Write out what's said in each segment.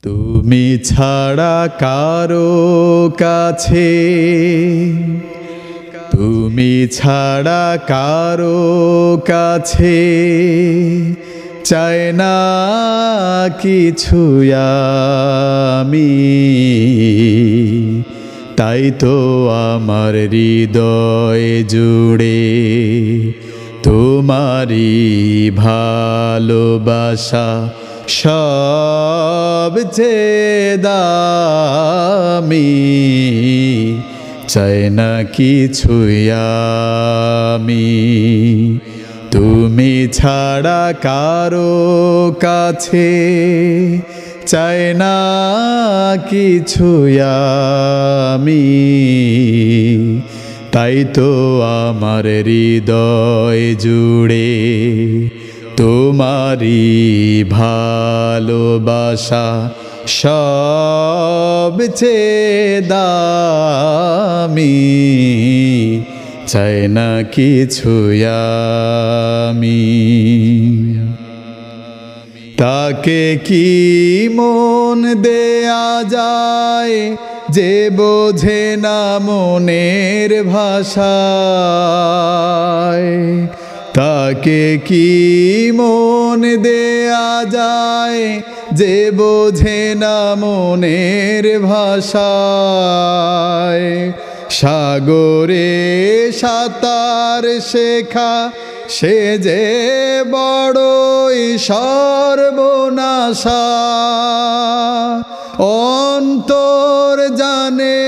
তুমি ছাড়া কারো কাছে, তুমি ছাড়া কারো কাছে চাই না কিছু আমি। তাই তো আমার হৃদয় জুড়ে তোমারই ভালোবাসা সবচেয়ে দামি। চাই না কিছু আমি, তুমি ছাড়া কারো কাছে চাই না কিছু আমি। তাই তো আমার হৃদয় জুড়ে তোমারই ভালোবাসা সবচেয়ে দামি। চাই না কিছু আমি। তাকে কি মন দেয়া যায় যে বোঝে না মনের ভাষায়? তাকে কি মন দেয়া যায় যে বোঝে না মনের ভাষায়? সাগরে সাঁতার শেখা সে যে বড়ই সর্বনাশা। অন্তর জানে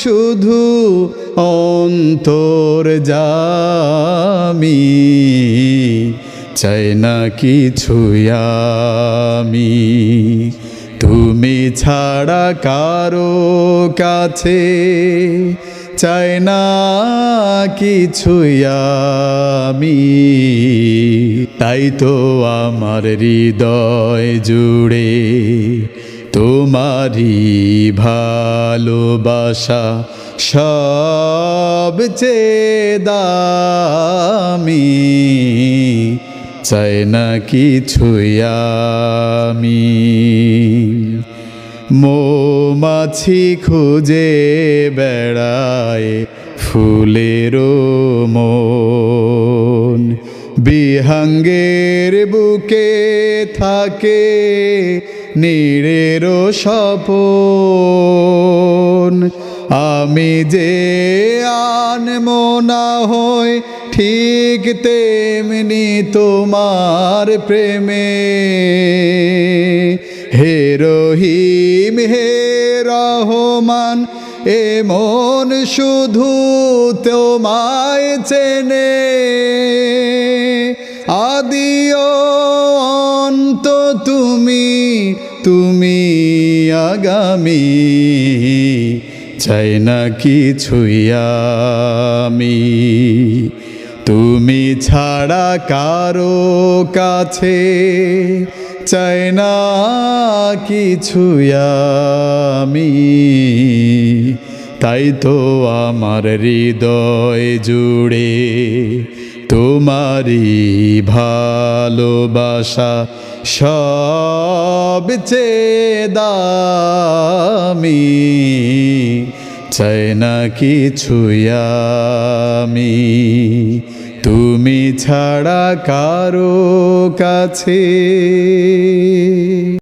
শুধু অন্তর জামি। চাই না কিছু আমি, তুমি ছাড়া কারো কাছে চাই না কিছু আমি। তাই তো আমার হৃদয় জুড়ে তোমারই ভালোবাসা সবচেয়ে দামি। চাই না কিছু আমি। মৌমাছি খুঁজে বেড়ায় ফুলের মন, বিহঙ্গের বুকে থাকে নীড়ের স্বপন। আমি যে আনমনা হই ঠিক তেমনি তোমার প্রেমে। হে রহিম হে রহমান, এ মন শুধু তোমায় চেনে। আদি ও অন্ত তুমি, তুমি আগামী। চাই না কিছু আমি, তুমি ছাড়া কারো কাছে চাই না কিছু আমি। তাই তো আমার হৃদয় জুড়ে তোমারই ভালোবাসা সবচেয়ে দামি। চাই না কিছু আমি, তুমি ছাড়া কারো কাছে।